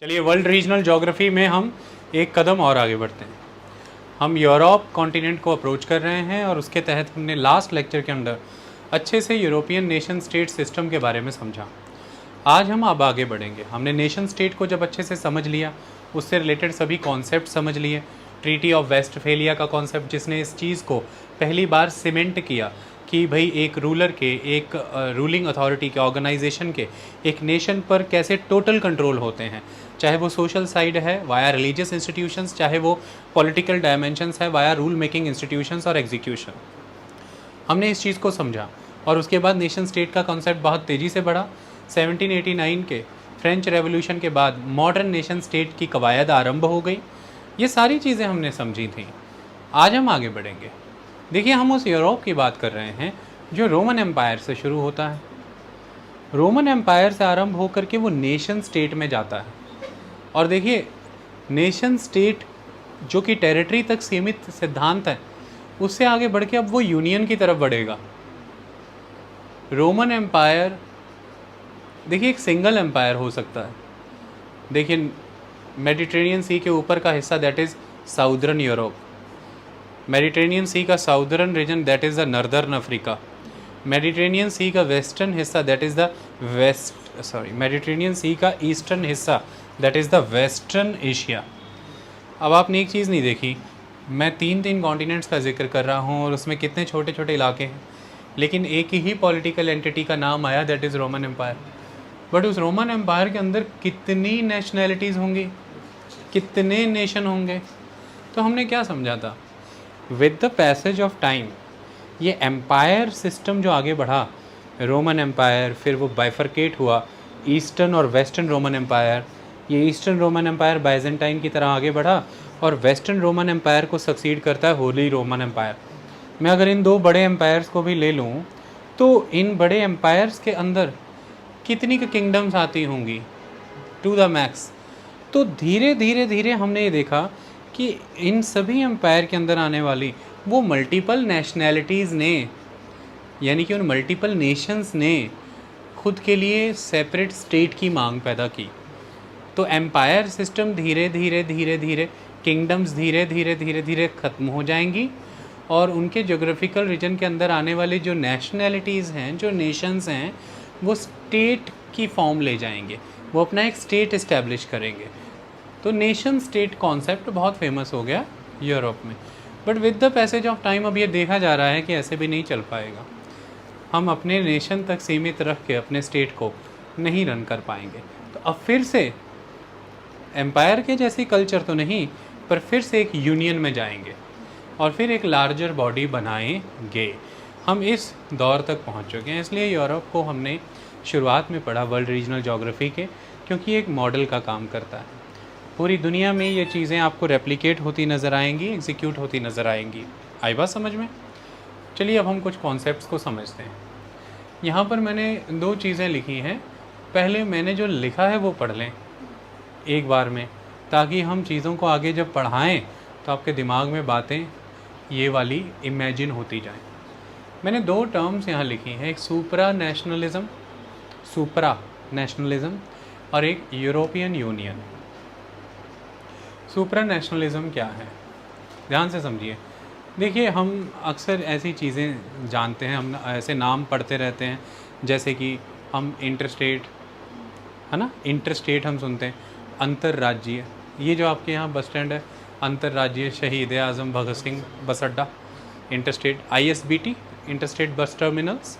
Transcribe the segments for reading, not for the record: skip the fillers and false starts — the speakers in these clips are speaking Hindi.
चलिए वर्ल्ड रीजनल ज्योग्राफी में हम एक कदम और आगे बढ़ते हैं। हम यूरोप कॉन्टिनेंट को अप्रोच कर रहे हैं और उसके तहत हमने लास्ट लेक्चर के अंदर अच्छे से यूरोपियन नेशन स्टेट सिस्टम के बारे में समझा। आज हम अब आगे बढ़ेंगे। हमने नेशन स्टेट को जब अच्छे से समझ लिया, उससे रिलेटेड सभी कॉन्सेप्ट समझ लिए। ट्रीटी ऑफ वेस्टफेलिया का कॉन्सेप्ट जिसने इस चीज़ को पहली बार सीमेंट किया कि भाई एक रूलर के, एक रूलिंग अथॉरिटी के, ऑर्गेनाइजेशन के एक नेशन पर कैसे टोटल कंट्रोल होते हैं, चाहे वो सोशल साइड है वाया रिलीजियस इंस्टीट्यूशंस, चाहे वो पॉलिटिकल डायमेंशंस है वाया रूल मेकिंग इंस्टीट्यूशंस और एग्जीक्यूशन। हमने इस चीज़ को समझा और उसके बाद नेशन स्टेट का कॉन्सेप्ट बहुत तेज़ी से बढ़ा। 1789 के फ्रेंच रेवोल्यूशन के बाद मॉडर्न नेशन स्टेट की कवायद आरंभ हो गई। ये सारी चीज़ें हमने समझी थी। आज हम आगे बढ़ेंगे। देखिए, हम उस यूरोप की बात कर रहे हैं जो रोमन एम्पायर से शुरू होता है। रोमन एम्पायर से आरंभ होकर के वो नेशन स्टेट में जाता है। और देखिए, नेशन स्टेट जो कि टेरिटरी तक सीमित सिद्धांत है, उससे आगे बढ़ के अब वो यूनियन की तरफ बढ़ेगा। रोमन एम्पायर देखिए एक सिंगल एम्पायर हो सकता है। देखिए, मेडिटेरेनियन सी के ऊपर का हिस्सा that is southern Europe, Mediterranean Sea का southern region that is the northern Africa, Mediterranean Sea का वेस्टर्न हिस्सा that is the Mediterranean Sea का ईस्टर्न हिस्सा that is the western Asia. अब आपने एक चीज़ नहीं देखी, मैं तीन कॉन्टिनेंट्स का जिक्र कर रहा हूँ और उसमें कितने छोटे छोटे इलाके हैं, लेकिन एक ही पॉलिटिकल एंटिटी का नाम आया that is Roman empire. But उस रोमन एम्पायर के अंदर कितनी नेशनैलिटीज़ होंगी, कितने नेशन होंगे। तो हमने क्या समझा था, with the passage of time ये एम्पायर सिस्टम जो आगे बढ़ा, रोमन एम्पायर, फिर वो बाइफरकेट हुआ ईस्टर्न और वेस्टर्न रोमन एम्पायर। ये ईस्टर्न रोमन एम्पायर बाइजेंटाइन की तरह आगे बढ़ा और वेस्टर्न रोमन एम्पायर को सक्सीड करता है होली रोमन एम्पायर। मैं अगर इन दो बड़े एम्पायर्स को भी ले लूँ तो इन बड़े एम्पायर्स के अंदर कितनी किंगडम्स आती होंगी टू द मैक्स। तो धीरे धीरे धीरे हमने ये देखा कि इन सभी एम्पायर के अंदर आने वाली वो मल्टीपल नेशनैलिटीज़ ने, यानी कि उन मल्टीपल नेशंस ने खुद के लिए सेपरेट स्टेट की मांग पैदा की। तो एम्पायर सिस्टम धीरे धीरे धीरे धीरे, किंगडम्स धीरे धीरे धीरे धीरे ख़त्म हो जाएंगी और उनके जोग्राफिकल रीजन के अंदर आने वाली जो नेशनैलिटीज़ हैं, जो नेशंस हैं, वो स्टेट की फॉर्म ले जाएंगे, वो अपना एक स्टेट इस्टेब्लिश करेंगे। तो नेशन स्टेट कॉन्सेप्ट बहुत फेमस हो गया यूरोप में। But with the passage of time अब ये देखा जा रहा है कि ऐसे भी नहीं चल पाएगा। हम अपने नेशन तक सीमित रख के अपने स्टेट को नहीं रन कर पाएंगे। तो अब फिर से एम्पायर के जैसी कल्चर तो नहीं, पर फिर से एक यूनियन में जाएंगे और फिर एक लार्जर बॉडी बनाएंगे। हम इस दौर तक पहुंच चुके हैं। इसलिए यूरोप को हमने शुरुआत में पढ़ा वर्ल्ड रीजनल ज्योग्राफी के, क्योंकि एक मॉडल का काम करता है। पूरी दुनिया में ये चीज़ें आपको रेप्लिकेट होती नज़र आएंगी, एग्जीक्यूट होती नज़र आएंगी। आई बात समझ में? चलिए अब हम कुछ कॉन्सेप्ट्स को समझते हैं। यहाँ पर मैंने दो चीज़ें लिखी हैं। पहले मैंने जो लिखा है वो पढ़ लें एक बार में, ताकि हम चीज़ों को आगे जब पढ़ाएं तो आपके दिमाग में बातें ये वाली इमेजिन होती जाएं। मैंने दो टर्म्स यहाँ लिखी हैं, एक सुप्रा नेशनलिज्म और एक यूरोपियन यूनियन। सुप्रा नेशनलिज्म क्या है, ध्यान से समझिए। देखिए, हम अक्सर ऐसी चीज़ें जानते हैं, हम ऐसे नाम पढ़ते रहते हैं, जैसे कि हम इंटरस्टेट, है ना, इंटरस्टेट हम सुनते हैं, अंतर्राज्यीय। ये जो आपके यहाँ बस स्टैंड है, अंतर्राज्यीय शहीद आज़म भगत सिंह बस अड्डा, इंटरस्टेट ISBT, इंटरस्टेट बस टर्मिनल्स।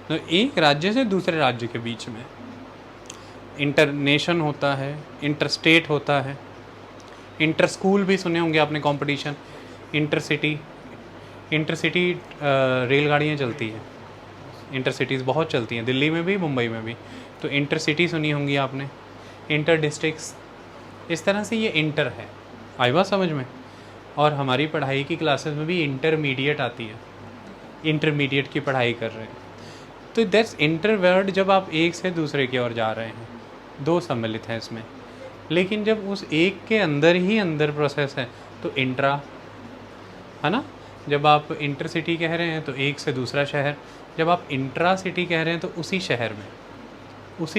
तो एक राज्य से दूसरे राज्य के बीच में इंटरनेशन होता है, इंटरस्टेट होता है, इंटर स्कूल भी सुने होंगे आपने, कंपटीशन, इंटरसिटी रेलगाड़ियाँ चलती हैं, इंटरसिटीज़ बहुत चलती हैं, दिल्ली में भी, मुंबई में भी। तो इंटरसिटी सुनी होंगी आपने, इंटर डिस्ट्रिक्ट्स। इस तरह से ये इंटर है। आई बात समझ में? और हमारी पढ़ाई की क्लासेस में भी इंटरमीडिएट आती है, इंटरमीडिएट की पढ़ाई कर रहे हैं। तो दैट्स इंटर वर्ड, जब आप एक से दूसरे की ओर जा रहे हैं, दो सम्मिलित हैं इसमें। लेकिन जब उस एक के अंदर ही अंदर प्रोसेस है तो इंट्रा, है ना। जब आप इंटरसिटी कह रहे हैं तो एक से दूसरा शहर, जब आप इंट्रा सिटी कह रहे हैं तो उसी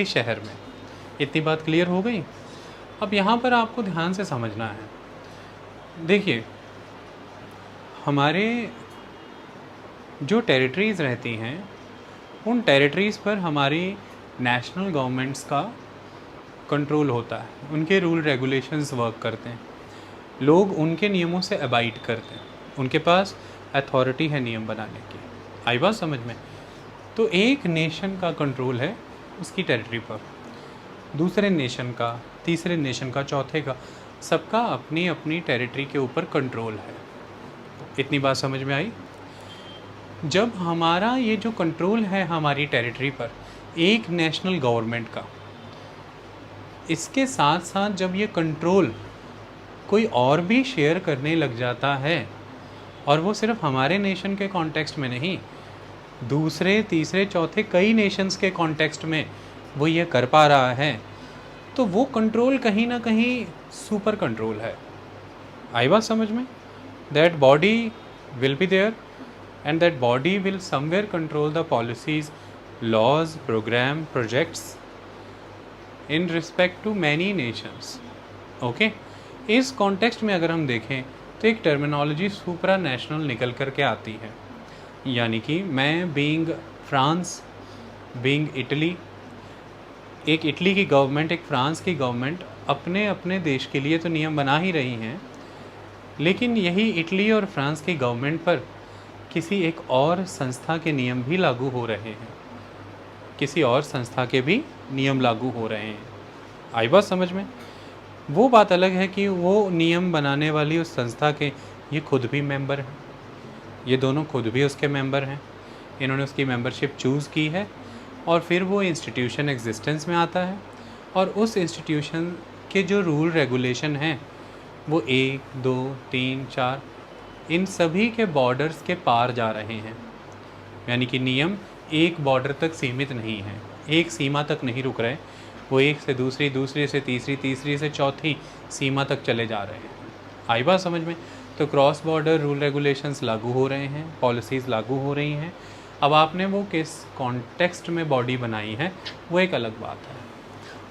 शहर में इतनी बात क्लियर हो गई। अब यहाँ पर आपको ध्यान से समझना है, देखिए हमारे जो टेरिटरीज़ रहती हैं उन टेरिटरीज़ पर हमारी नेशनल गवर्नमेंट्स का कंट्रोल होता है, उनके रूल रेगुलेशंस वर्क करते हैं, लोग उनके नियमों से अबाइड करते हैं, उनके पास अथॉरिटी है नियम बनाने की। आई बात समझ में? तो एक नेशन का कंट्रोल है उसकी टेरिटरी पर, दूसरे नेशन का, तीसरे नेशन का, चौथे का, सबका अपनी अपनी टेरिटरी के ऊपर कंट्रोल है। इतनी बात समझ में आई? जब हमारा ये जो कंट्रोल है हमारी टेरिटरी पर एक नेशनल गवर्नमेंट का, इसके साथ साथ जब ये कंट्रोल कोई और भी शेयर करने लग जाता है, और वो सिर्फ हमारे नेशन के कॉन्टेक्स्ट में नहीं, दूसरे, तीसरे, चौथे कई नेशंस के कॉन्टेक्स्ट में वो ये कर पा रहा है, तो वो कंट्रोल कहीं ना कहीं सुपर कंट्रोल है। आई बात समझ में? That body will be there and that body will somewhere control the policies, laws, program, projects in respect to many nations. Okay? इस कॉन्टेक्स्ट में अगर हम देखें तो एक टर्मिनोलॉजी सुप्रा नेशनल निकल कर के आती है, यानी कि मैं बीइंग फ्रांस, बीइंग इटली, एक इटली की गवर्नमेंट, एक फ्रांस की गवर्नमेंट अपने अपने देश के लिए तो नियम बना ही रही हैं, लेकिन यही इटली और फ्रांस की गवर्नमेंट पर किसी एक और संस्था के नियम भी लागू हो रहे हैं, किसी और संस्था के भी नियम लागू हो रहे हैं। आई बात समझ में? वो बात अलग है कि वो नियम बनाने वाली उस संस्था के ये खुद भी मेंबर हैं, ये दोनों खुद भी उसके मेंबर हैं, इन्होंने उसकी मेंबरशिप चूज़ की है, और फिर वो इंस्टीट्यूशन एग्जिस्टेंस में आता है, और उस इंस्टीट्यूशन के जो रूल रेगुलेशन हैं वो 1, 2, 3, 4 इन सभी के बॉर्डर्स के पार जा रहे हैं, यानी कि नियम एक बॉर्डर तक सीमित नहीं है, एक सीमा तक नहीं रुक रहे, वो एक से दूसरी, दूसरे से तीसरी, तीसरी से चौथी सीमा तक चले जा रहे हैं। आई बात समझ में? तो क्रॉस बॉर्डर रूल रेगुलेशंस लागू हो रहे हैं, पॉलिसीज़ लागू हो रही हैं। अब आपने वो किस कॉन्टेक्स्ट में बॉडी बनाई है वो एक अलग बात है।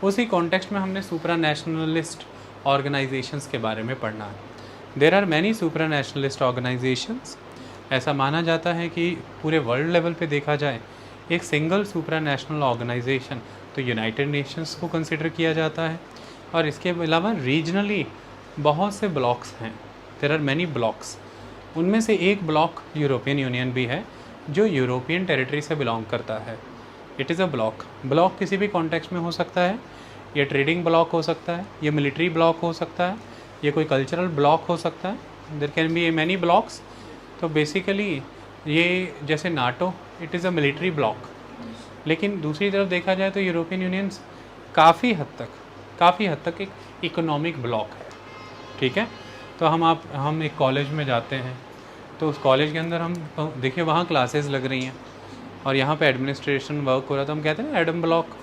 उसी कॉन्टेक्स्ट में हमने सुप्रा नेशनलिस्ट ऑर्गेनाइजेशंस के बारे में पढ़ना है। There are many supranationalist organisations. ऐसा माना जाता है कि पूरे वर्ल्ड लेवल पे देखा जाए एक सिंगल सुप्रा नेशनल ऑर्गेनाइजेशन तो यूनाइटेड नेशंस को कंसिडर किया जाता है, और इसके अलावा रीजनली बहुत से ब्लॉक्स हैं। देयर आर मैनी ब्लॉक्स, उनमें से एक ब्लॉक यूरोपियन यूनियन भी है जो यूरोपियन टेरिटरी से बिलोंग करता है। It is a block. Block किसी भी कॉन्टेक्स्ट में हो सकता है, ये ट्रेडिंग ब्लॉक हो सकता है, ये मिलिट्री ब्लॉक हो सकता है, ये कोई कल्चरल ब्लॉक हो सकता है, there can be many blocks. तो बेसिकली ये जैसे NATO, it is a military block, लेकिन दूसरी तरफ देखा जाए तो यूरोपियन यूनियंस काफ़ी हद तक एक इकोनॉमिक ब्लॉक है। ठीक है? तो हम एक कॉलेज में जाते हैं, तो उस कॉलेज के अंदर हम देखिए वहाँ क्लासेस लग रही हैं और यहाँ पे एडमिनिस्ट्रेशन वर्क हो रहा है, तो हम कहते हैं ना एडम ब्लॉक,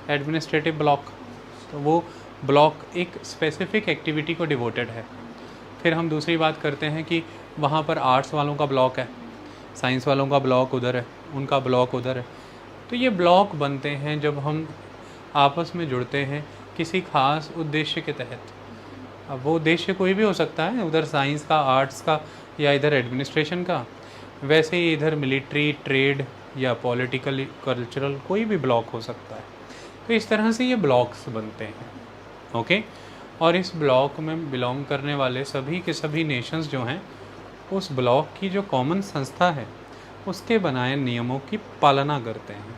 एडमिनिस्ट्रेटिव ब्लॉक। तो वो ब्लॉक एक स्पेसिफिक एक्टिविटी को डिवोटेड है। फिर हम दूसरी बात करते हैं कि वहाँ पर आर्ट्स वालों का ब्लॉक है, साइंस वालों का ब्लॉक उधर है, उनका ब्लॉक उधर है। तो ये ब्लॉक बनते हैं जब हम आपस में जुड़ते हैं किसी खास उद्देश्य के तहत। अब वो उद्देश्य कोई भी हो सकता है, उधर साइंस का, आर्ट्स का, या इधर एडमिनिस्ट्रेशन का, वैसे ही इधर मिलिट्री, ट्रेड या पॉलिटिकल, कल्चरल कोई भी ब्लॉक हो सकता है। तो इस तरह से ये ब्लॉक्स बनते हैं। ओके? और इस ब्लॉक में बिलोंग करने वाले सभी के सभी नेशंस जो हैं उस ब्लॉक की जो कॉमन संस्था है उसके बनाए नियमों की पालना करते हैं।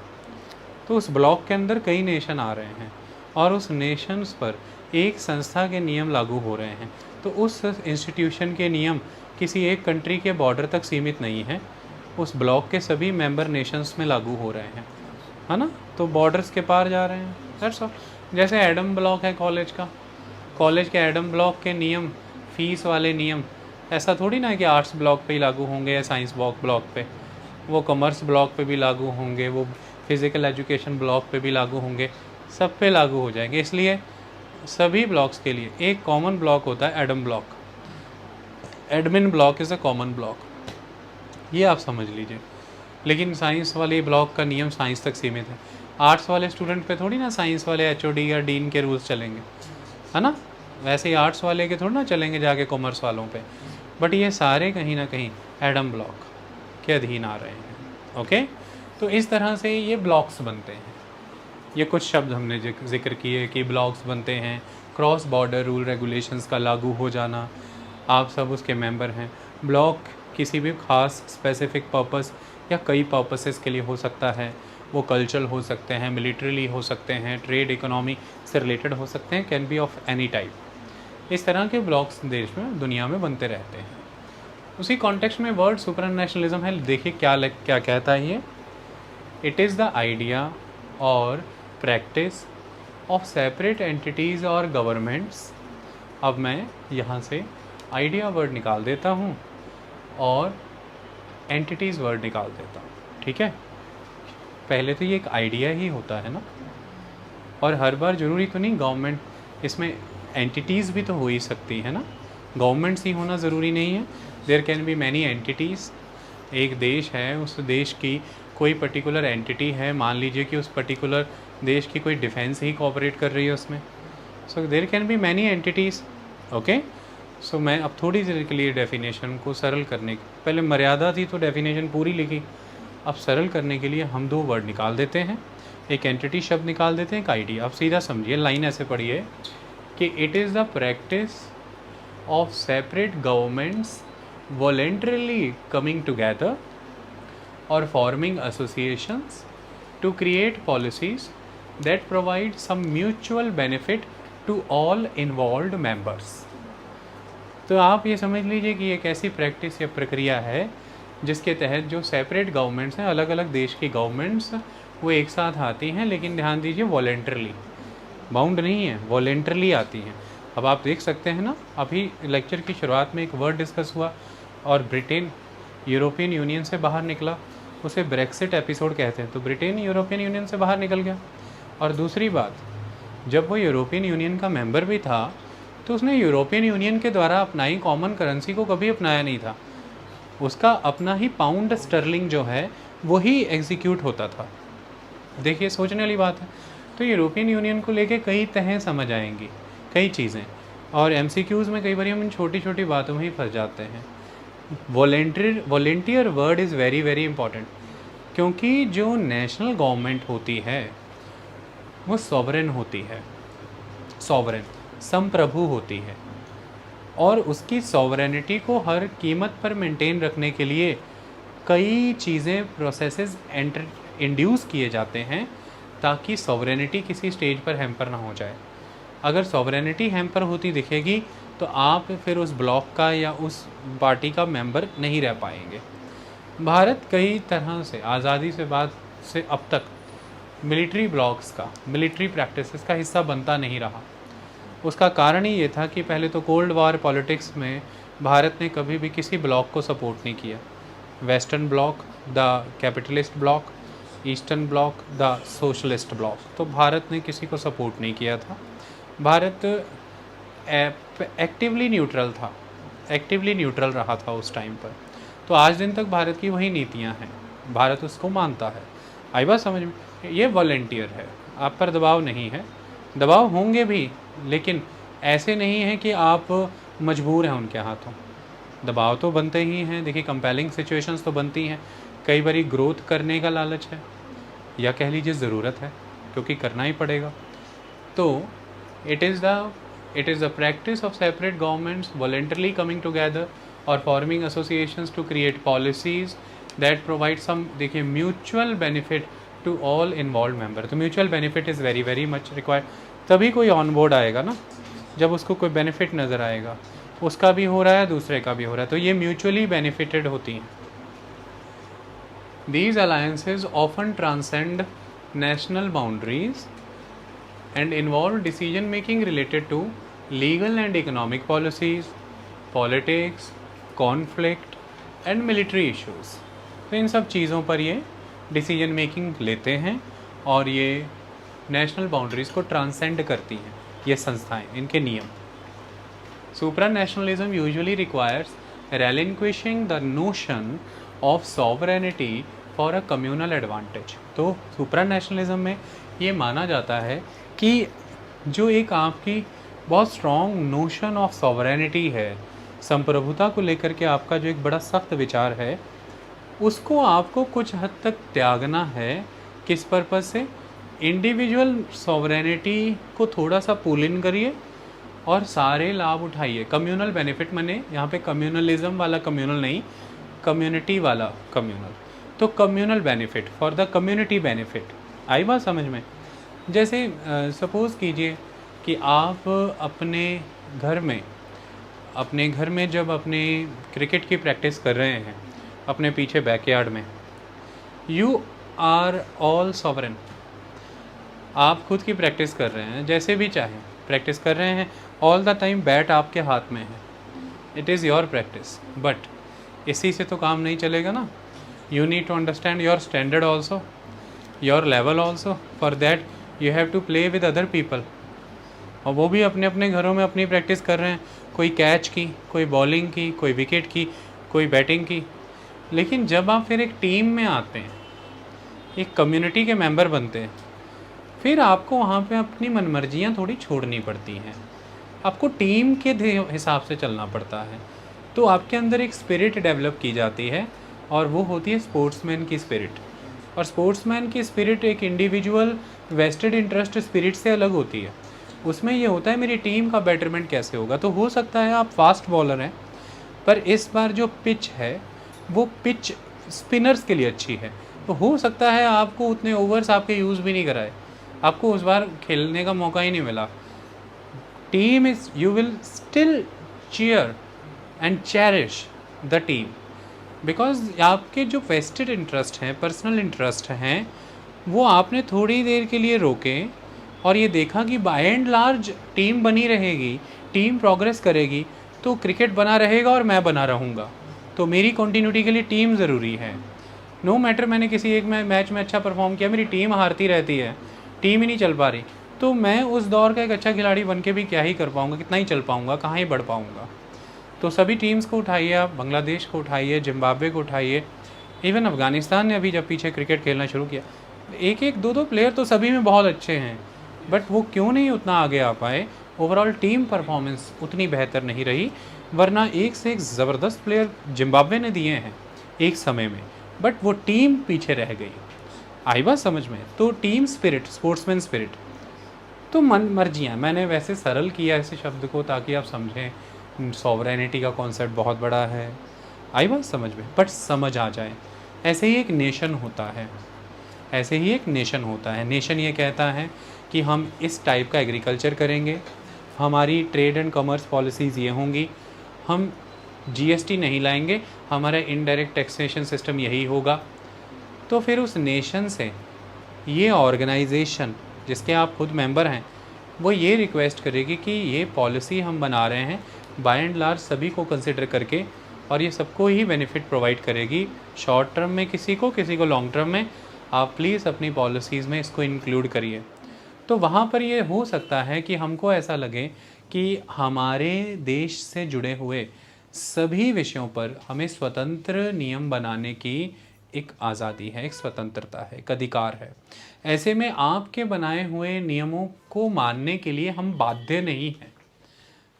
तो उस ब्लॉक के अंदर कई नेशन आ रहे हैं और उस नेशंस पर एक संस्था के नियम लागू हो रहे हैं, तो उस इंस्टीट्यूशन के नियम किसी एक कंट्री के बॉर्डर तक सीमित नहीं है, उस ब्लॉक के सभी मेंबर नेशंस में लागू हो रहे हैं, है ना? तो बॉर्डर्स के पार जा रहे हैं। That's all. जैसे एडम ब्लॉक है कॉलेज का, कॉलेज के एडम ब्लॉक के नियम, फीस वाले नियम, ऐसा थोड़ी ना है कि आर्ट्स ब्लॉक पे ही लागू होंगे या साइंस ब्लॉक पे, वो कॉमर्स ब्लॉक पे भी लागू होंगे, वो फिज़िकल एजुकेशन ब्लॉक पे भी लागू होंगे, सब पे लागू हो जाएंगे। इसलिए सभी ब्लॉक्स के लिए एक कॉमन ब्लॉक होता है Adam block. Admin block is a common block, ये आप समझ लीजिए। लेकिन साइंस वाले ब्लॉक का नियम साइंस तक सीमित है। आर्ट्स वाले स्टूडेंट पे थोड़ी ना साइंस वाले HOD या डीन के रूल्स चलेंगे, है ना। वैसे ही आर्ट्स वाले के थोड़ा ना चलेंगे जाके कॉमर्स वालों पे, बट ये सारे कहीं ना कहीं एडम ब्लॉक के अधीन आ रहे हैं। ओके, तो इस तरह से ये ब्लॉक्स बनते हैं। ये कुछ शब्द हमने जिक्र किए कि ब्लॉक्स बनते हैं, क्रॉस बॉर्डर रूल रेगुलेशंस का लागू हो जाना, आप सब उसके मेंबर हैं। ब्लॉक किसी भी खास स्पेसिफिक पर्पस या कई पर्पसेस के लिए हो सकता है, वो कल्चरल हो सकते हैं, मिलिट्रीली हो सकते हैं, ट्रेड इकोनॉमी से रिलेटेड हो सकते हैं, can be of any type. इस तरह के ब्लॉक्स देश में दुनिया में बनते रहते हैं। उसी कॉन्टेक्स्ट में वर्ड सुपर नेशनलिज्म है। देखिए क्या कहता है ये, इट इज़ द आइडिया और प्रैक्टिस ऑफ सेपरेट एंटिटीज़ और गवर्नमेंट्स। अब मैं यहाँ से आइडिया वर्ड निकाल देता हूँ और एंटिटीज़ वर्ड निकाल देता हूँ, ठीक है। पहले तो ये एक आइडिया ही होता है ना, और हर बार ज़रूरी तो नहीं गवर्नमेंट, इसमें एंटिटीज़ भी तो हो ही सकती है ना, गवर्नमेंट्स ही होना ज़रूरी नहीं है। There can be many entities. एक देश है, उस देश की कोई पर्टिकुलर एंटिटी है, मान लीजिए कि उस पर्टिकुलर देश की कोई डिफेंस ही कोऑपरेट कर रही है उसमें, so there can be many entities. Okay, so मैं अब थोड़ी देर के लिए डेफिनेशन को सरल करने, पहले मर्यादा थी तो डेफिनेशन पूरी लिखी, अब सरल करने के लिए हम दो वर्ड निकाल देते हैं, एक एंटिटी शब्द निकाल देते हैं, एक आइडिया। अब सीधा समझिए, लाइन ऐसे पढ़िए कि it is the practice of separate governments voluntarily coming together or forming associations to create policies that provide some mutual benefit to all involved members। तो आप ये समझ लीजिए कि एक ऐसी प्रैक्टिस या प्रक्रिया है जिसके तहत जो सेपरेट गवर्नमेंट्स हैं, अलग अलग देश की गवर्नमेंट्स, वो एक साथ आती हैं, लेकिन ध्यान दीजिए वॉलेंटरली, बाउंड नहीं है, वॉलेंटरली आती हैं। अब आप देख सकते हैं ना, अभी लेक्चर की शुरुआत में एक वर्ड डिस्कस हुआ और ब्रिटेन यूरोपियन यूनियन से बाहर निकला, उसे ब्रेक्सिट एपिसोड कहते हैं। तो ब्रिटेन यूरोपियन यूनियन से बाहर निकल गया। और दूसरी बात, जब वो यूरोपियन यूनियन का मेंबर भी था तो उसने यूरोपियन यूनियन के द्वारा अपनाई कॉमन करेंसी को कभी अपनाया नहीं था, उसका अपना ही पाउंड स्टर्लिंग जो है वही एग्जीक्यूट होता था। देखिए सोचने वाली बात है। तो यूरोपियन यूनियन को लेके कई तहें समझ आएंगी, कई चीज़ें, और एमसीक्यूज़ में कई बार हम इन छोटी छोटी बातों में ही फंस जाते हैं। Volunteer word is very very important, क्योंकि जो नेशनल गवर्नमेंट होती है वो सॉवरेन होती है, सॉवरेन संप्रभु होती है, और उसकी सॉवरेनिटी को हर कीमत पर मेंटेन रखने के लिए कई चीज़ें, प्रोसेसेस इंड्यूस किए जाते हैं ताकि सॉवरेनिटी किसी स्टेज पर हैम्पर ना हो जाए। अगर सॉवरेनिटी हैम्पर होती दिखेगी तो आप फिर उस ब्लॉक का या उस पार्टी का मेंबर नहीं रह पाएंगे। भारत कई तरह से आज़ादी से बाद से अब तक मिलिट्री ब्लॉक्स का, मिलिट्री प्रैक्टिसेस का हिस्सा बनता नहीं रहा। उसका कारण ही ये था कि पहले तो कोल्ड वॉर पॉलिटिक्स में भारत ने कभी भी किसी ब्लॉक को सपोर्ट नहीं किया। Western block the capitalist block, eastern block the socialist block, तो भारत ने किसी को सपोर्ट नहीं किया था। भारत एक्टिवली न्यूट्रल था, एक्टिवली न्यूट्रल रहा था उस टाइम पर। तो आज दिन तक भारत की वही नीतियां हैं, भारत उसको मानता है। आई बात समझ में? ये वॉलेंटियर है, आप पर दबाव नहीं है, दबाव होंगे भी लेकिन ऐसे नहीं है कि आप मजबूर हैं उनके हाथों। दबाव तो बनते ही हैं, देखिए कंपेलिंग सिचुएशंस तो बनती हैं। कई बारी ग्रोथ करने का लालच है, या कह लीजिए ज़रूरत है, क्योंकि करना ही पड़ेगा। तो it is the practice of separate governments voluntarily coming together और forming associations to create policies that provide some, देखिए mutual benefit to all involved member. तो mutual benefit is very very much required. तभी कोई ऑन बोर्ड आएगा ना, जब उसको कोई बेनिफिट नज़र आएगा, उसका भी हो रहा है, दूसरे का भी हो रहा है, तो ये म्यूचुअली बेनिफिटेड होती हैं। These alliances often transcend national boundaries and involve decision making related to legal and economic policies, politics, conflict and military issues। तो इन सब चीज़ों पर ये डिसीजन मेकिंग लेते हैं और ये नेशनल बाउंड्रीज़ को ट्रांसेंड करती हैं ये संस्थाएं, इनके नियम। Supranationalism usually requires relinquishing the notion of sovereignty for a communal advantage। तो सुप्रानेशनलिज्म में ये माना जाता है कि जो एक आपकी बहुत स्ट्रॉन्ग नोशन ऑफ सॉवरेनिटी है, संप्रभुता को लेकर के आपका जो एक बड़ा सख्त विचार है, उसको आपको कुछ हद तक त्यागना है। किस पर्पज़ से? इंडिविजुअल सॉवरेनिटी को थोड़ा सा पुल इन करिए और सारे लाभ उठाइए। कम्युनल बेनिफिट, मैंने यहाँ पे कम्युनलिज्म वाला कम्युनल नहीं, कम्युनिटी वाला कम्युनल। तो communal benefit for the community benefit, आई बात समझ में? जैसे सपोज़ कीजिए कि आप अपने घर में जब अपने क्रिकेट की प्रैक्टिस कर रहे हैं अपने पीछे बैकयार्ड में, यू आर ऑल सॉवरेन। आप खुद की प्रैक्टिस कर रहे हैं, जैसे भी चाहें प्रैक्टिस कर रहे हैं, ऑल द टाइम बैट आपके हाथ में है, it is your practice. But इसी से तो काम नहीं चलेगा ना, you need to understand your standard also, your level also, for that you have to play with other people. और वो भी अपने अपने घरों में अपनी प्रैक्टिस कर रहे हैं, कोई कैच की, कोई बॉलिंग की, कोई विकेट की, कोई बैटिंग की। लेकिन जब आप फिर एक टीम में आते हैं, एक कम्युनिटी के मेंबर बनते हैं, फिर आपको वहाँ पे अपनी मनमर्जियाँ थोड़ी छोड़नी पड़ती हैं, आपको टीम के हिसाब से चलना पड़ता है। तो आपके अंदर एक स्पिरिट डेवलप की जाती है और वो होती है स्पोर्ट्समैन की स्पिरिट। और स्पोर्ट्समैन की स्पिरिट एक इंडिविजुअल वेस्टेड इंटरेस्ट स्पिरिट से अलग होती है। उसमें ये होता है मेरी टीम का बेटरमेंट कैसे होगा। तो हो सकता है आप फास्ट बॉलर हैं, पर इस बार जो पिच है वो पिच स्पिनर्स के लिए अच्छी है, तो हो सकता है आपको उतने ओवर्स आपके यूज़ भी नहीं कराए, आपको उस बार खेलने का मौका ही नहीं मिला। Team is, you will still cheer and cherish the team, because आपके जो वेस्टेड इंटरेस्ट हैं, पर्सनल इंटरेस्ट हैं, वो आपने थोड़ी देर के लिए रोके और ये देखा कि बाय एंड लार्ज टीम बनी रहेगी, टीम प्रोग्रेस करेगी, तो क्रिकेट बना रहेगा और मैं बना रहूँगा। तो मेरी कंटिन्यूटी के लिए टीम ज़रूरी है। नो मैटर मैंने किसी एक मैच में अच्छा परफॉर्म किया, मेरी टीम हारती रहती है, टीम ही नहीं चल पा रही, तो मैं उस दौर का एक अच्छा खिलाड़ी बन के भी क्या ही कर पाऊँगा, कितना ही चल पाऊँगा, कहाँ ही बढ़ पाऊँगा। तो सभी टीम्स को उठाइए, आप बांग्लादेश को उठाइए, जिम्बाब्वे को उठाइए, इवन अफ़गानिस्तान ने अभी जब पीछे क्रिकेट खेलना शुरू किया, एक एक दो दो प्लेयर तो सभी में बहुत अच्छे हैं, बट वो क्यों नहीं उतना आगे आ पाए? ओवरऑल टीम परफॉर्मेंस उतनी बेहतर नहीं रही, वरना एक से एक ज़बरदस्त प्लेयर जिम्बाब्वे ने दिए हैं एक समय में, बट वो टीम पीछे रह गई। आई बात समझ में? तो टीम स्पिरिट, स्पोर्ट्समैन स्पिरिट, तो मन मर्जियाँ, मैंने वैसे सरल किया इस शब्द को ताकि आप समझें सॉवरेनिटी का कॉन्सेप्ट बहुत बड़ा है। आई बात समझ में? बट समझ आ जाए, ऐसे ही एक नेशन होता है, ऐसे ही एक नेशन होता है। नेशन ये कहता है कि हम इस टाइप का एग्रीकल्चर करेंगे, हमारी ट्रेड एंड कॉमर्स पॉलिसीज़ ये होंगी, हम जीएसटी नहीं लाएंगे, हमारा इनडायरेक्ट टैक्सेशन सिस्टम यही होगा। तो फिर उस नेशन से ये ऑर्गेनाइजेशन जिसके आप खुद मेंबर हैं, वो ये रिक्वेस्ट करेगी कि ये पॉलिसी हम बना रहे हैं बाय एंड लार्ज सभी को कंसिडर करके, और ये सबको ही बेनिफिट प्रोवाइड करेगी, शॉर्ट टर्म में किसी को लॉन्ग टर्म में, आप प्लीज़ अपनी पॉलिसीज़ में इसको इंक्लूड करिए। तो वहाँ पर ये हो सकता है कि हमको ऐसा लगे कि हमारे देश से जुड़े हुए सभी विषयों पर हमें स्वतंत्र नियम बनाने की एक आज़ादी है, एक स्वतंत्रता है, एक अधिकार है। ऐसे में आपके बनाए हुए नियमों को मानने के लिए हम बाध्य नहीं हैं,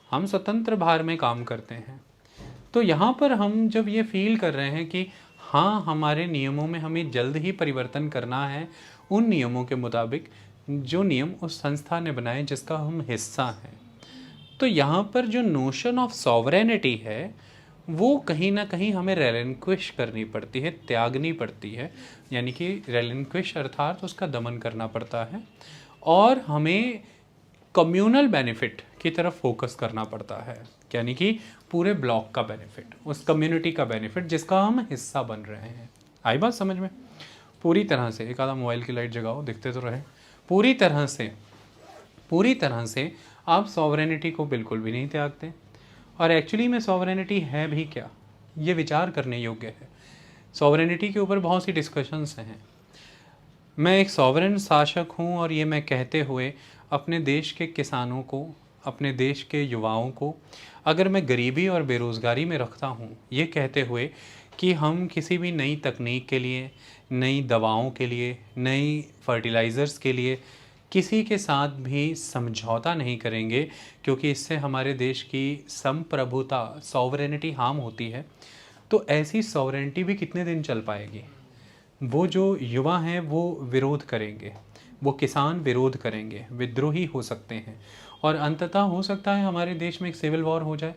हम स्वतंत्र भार में काम करते हैं। तो यहाँ पर हम जब ये फील कर रहे हैं कि हाँ, हमारे नियमों में हमें जल्द ही परिवर्तन करना है उन नियमों के मुताबिक जो नियम उस संस्था ने बनाए जिसका हम हिस्सा हैं, तो यहाँ पर जो नोशन ऑफ सॉवरेनिटी है वो कहीं ना कहीं हमें रेलिंक्विश करनी पड़ती है, त्यागनी पड़ती है, यानी कि रेलिंक्विश अर्थात उसका दमन करना पड़ता है, और हमें कम्युनल बेनिफिट की तरफ फोकस करना पड़ता है, यानी कि पूरे ब्लॉक का बेनिफिट, उस कम्युनिटी का बेनिफिट जिसका हम हिस्सा बन रहे हैं। आई बात समझ में? पूरी तरह से, एक आधा मोबाइल की लाइट जगाओ, दिखते तो रहे, पूरी तरह से आप सॉवरेनिटी को बिल्कुल भी नहीं त्यागते। और एक्चुअली में सॉवरेनिटी है भी क्या, ये विचार करने योग्य है। सॉवरेनिटी के ऊपर बहुत सी डिस्कशंस हैं। मैं एक सॉवरेन शासक हूँ और ये मैं कहते हुए अपने देश के किसानों को, अपने देश के युवाओं को अगर मैं गरीबी और बेरोज़गारी में रखता हूँ, ये कहते हुए कि हम किसी भी नई तकनीक के लिए, नई दवाओं के लिए, नई फर्टिलाइज़र्स के लिए किसी के साथ भी समझौता नहीं करेंगे, क्योंकि इससे हमारे देश की संप्रभुता, सॉवरेनिटी हार्म होती है। तो ऐसी सॉवरेनिटी भी कितने दिन चल पाएगी? वो जो युवा हैं वो विरोध करेंगे, वो किसान विरोध करेंगे, विद्रोही हो सकते हैं, और अंततः हो सकता है हमारे देश में एक सिविल वॉर हो जाए।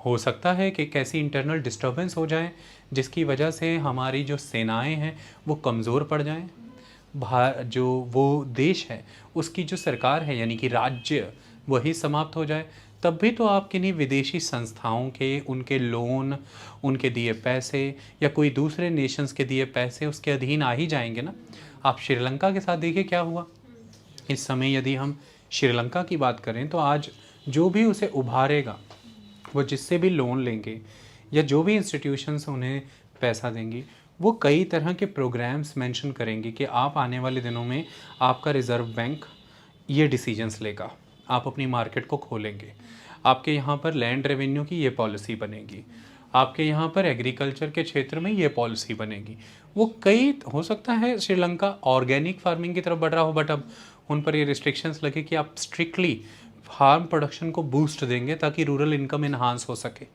हो सकता है कि कैसी इंटरनल डिस्टर्बेंस हो जाए जिसकी वजह से हमारी जो सेनाएं हैं वो कमज़ोर पड़ जाएं। जो वो देश है उसकी जो सरकार है यानी कि राज्य, वही समाप्त हो जाए। तब भी तो आप किन्हीं विदेशी संस्थाओं के, उनके लोन, उनके दिए पैसे या कोई दूसरे नेशंस के दिए पैसे उसके अधीन आ ही जाएंगे ना। आप श्रीलंका के साथ देखिए क्या हुआ। इस समय यदि हम श्रीलंका की बात करें तो आज जो भी उसे उभारेगा, वो जिससे भी लोन लेंगे या जो भी इंस्टीट्यूशंस उन्हें पैसा देंगी, वो कई तरह के प्रोग्राम्स मेंशन करेंगे कि आप आने वाले दिनों में आपका रिज़र्व बैंक ये डिसीजंस लेगा, आप अपनी मार्केट को खोलेंगे, आपके यहाँ पर लैंड रेवेन्यू की ये पॉलिसी बनेगी, आपके यहाँ पर एग्रीकल्चर के क्षेत्र में ये पॉलिसी बनेगी। वो कई, हो सकता है श्रीलंका ऑर्गेनिक फार्मिंग की तरफ बढ़ रहा हो, बट अब उन पर ये रिस्ट्रिक्शंस लगे कि आप स्ट्रिक्टली फार्म प्रोडक्शन को बूस्ट देंगे ताकि रूरल इनकम इन्हांस हो सके,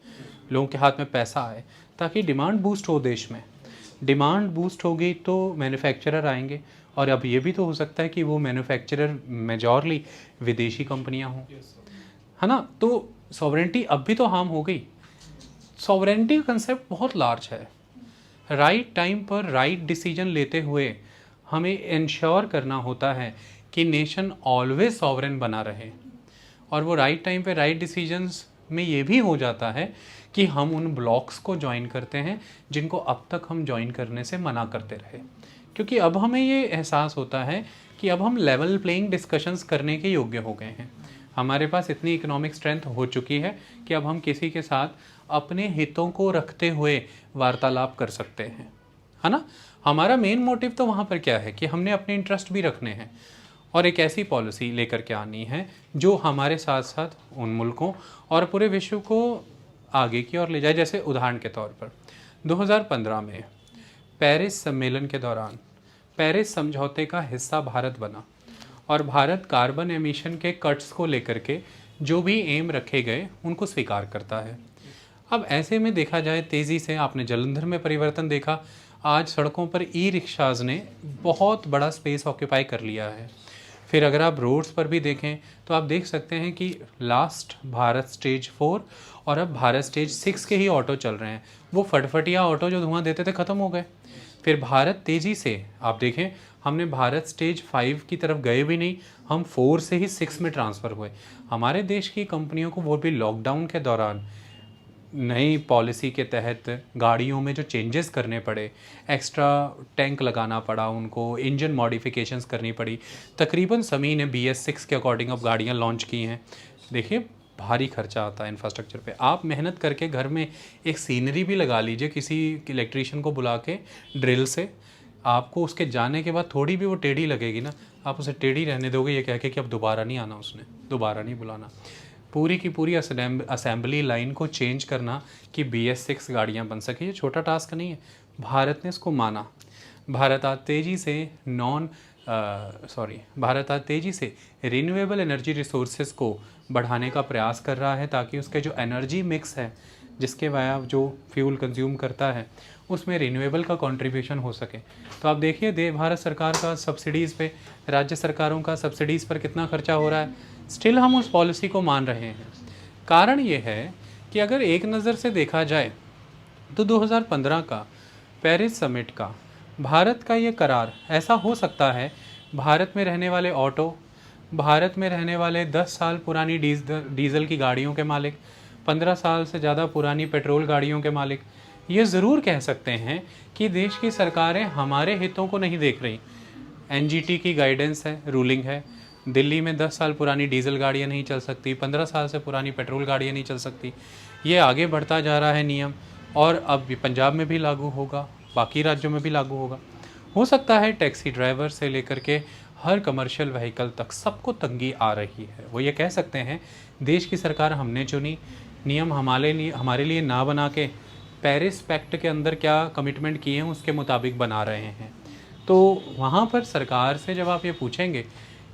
लोगों के हाथ में पैसा आए, ताकि डिमांड बूस्ट हो देश में। डिमांड बूस्ट होगी तो मैन्युफैक्चरर आएंगे, और अब ये भी तो हो सकता है कि वो मैन्युफैक्चरर मेजॉरली विदेशी कंपनियां हों, है ना। तो सॉवरेंटी अब भी तो हार्म हो गई। सॉवरेंटी का कंसेप्ट बहुत लार्ज है। राइट टाइम पर राइट डिसीजन लेते हुए हमें इंश्योर करना होता है कि नेशन ऑलवेज सॉवरेन बना रहे, और वो राइट टाइम पे राइट डिसीजंस में ये भी हो जाता है कि हम उन ब्लॉक्स को ज्वाइन करते हैं जिनको अब तक हम ज्वाइन करने से मना करते रहे, क्योंकि अब हमें ये एहसास होता है कि अब हम लेवल प्लेइंग डिस्कशंस करने के योग्य हो गए हैं। हमारे पास इतनी इकोनॉमिक स्ट्रेंथ हो चुकी है कि अब हम किसी के साथ अपने हितों को रखते हुए वार्तालाप कर सकते हैं, है ना। हमारा मेन मोटिव तो वहाँ पर क्या है कि हमने अपने इंटरेस्ट भी रखने हैं और एक ऐसी पॉलिसी लेकर के आनी है जो हमारे साथ साथ उन मुल्कों और पूरे विश्व को आगे की ओर ले जाए। जैसे उदाहरण के तौर पर 2015 में पेरिस सम्मेलन के दौरान पेरिस समझौते का हिस्सा भारत बना, और भारत कार्बन एमिशन के कट्स को लेकर के जो भी एम रखे गए उनको स्वीकार करता है। अब ऐसे में देखा जाए तेज़ी से, आपने जलंधर में परिवर्तन देखा, आज सड़कों पर ई रिक्शाज़ ने बहुत बड़ा स्पेस ऑक्यूपाई कर लिया है। फिर अगर आप रोड्स पर भी देखें तो आप देख सकते हैं कि लास्ट भारत स्टेज 4 और अब भारत स्टेज 6 के ही ऑटो चल रहे हैं। वो फटफटिया ऑटो जो धुआं देते थे ख़त्म हो गए। फिर भारत तेज़ी से, आप देखें, हमने भारत स्टेज 5 की तरफ गए भी नहीं, हम 4 से ही 6 में ट्रांसफ़र हुए। हमारे देश की कंपनियों को वो भी लॉकडाउन के दौरान नई पॉलिसी के तहत गाड़ियों में जो चेंजेस करने पड़े, एक्स्ट्रा टैंक लगाना पड़ा, उनको इंजन मॉडिफिकेशंस करनी पड़ी। तकरीबन सभी ने BS6 के अकॉर्डिंग अब गाड़ियाँ लॉन्च की हैं। देखिए भारी खर्चा आता है इंफ्रास्ट्रक्चर पे। आप मेहनत करके घर में एक सीनरी भी लगा लीजिए, किसी इलेक्ट्रीशियन को बुला के ड्रिल से, आपको उसके जाने के बाद थोड़ी भी वो टेढ़ी लगेगी ना, आप उसे टेढ़ी रहने दोगे ये कह के कि अब दोबारा नहीं आना, उसने दोबारा नहीं बुलाना। पूरी की पूरी असेंबली लाइन को चेंज करना कि BS6 गाड़ियाँ बन सके, ये छोटा टास्क नहीं है। भारत ने इसको माना। भारत आज तेज़ी से रिन्यूएबल एनर्जी रिसोर्सेज को बढ़ाने का प्रयास कर रहा है, ताकि उसके जो एनर्जी मिक्स है, जिसके वाया जो फ्यूल कंज्यूम करता है, उसमें रिन्यूएबल का कंट्रीब्यूशन हो सके। तो आप देखिए भारत सरकार का सब्सिडीज़ पे, राज्य सरकारों का सब्सिडीज़ पर कितना खर्चा हो रहा है, स्टिल हम उस पॉलिसी को मान रहे हैं। कारण ये है कि अगर एक नज़र से देखा जाए तो 2015 का पेरिस समिट का भारत का ये करार ऐसा हो सकता है, भारत में रहने वाले ऑटो, भारत में रहने वाले 10 साल पुरानी डीजल की गाड़ियों के मालिक, 15 साल से ज़्यादा पुरानी पेट्रोल गाड़ियों के मालिक ये ज़रूर कह सकते हैं कि देश की सरकारें हमारे हितों को नहीं देख रही। NGT की गाइडेंस है, रूलिंग है, दिल्ली में 10 साल पुरानी डीजल गाड़ियाँ नहीं चल सकती, 15 साल से पुरानी पेट्रोल गाड़ियाँ नहीं चल सकती। ये आगे बढ़ता जा रहा है नियम, और अब पंजाब में भी लागू होगा, बाकी राज्यों में भी लागू होगा। हो सकता है टैक्सी ड्राइवर से लेकर के हर कमर्शियल व्हीकल तक सबको तंगी आ रही है। वो ये कह सकते हैं देश की सरकार हमने चुनी, नियम हमारे लिए ना बना के पेरिस पैक्ट के अंदर क्या कमिटमेंट किए हैं उसके मुताबिक बना रहे हैं। तो वहाँ पर सरकार से जब आप ये पूछेंगे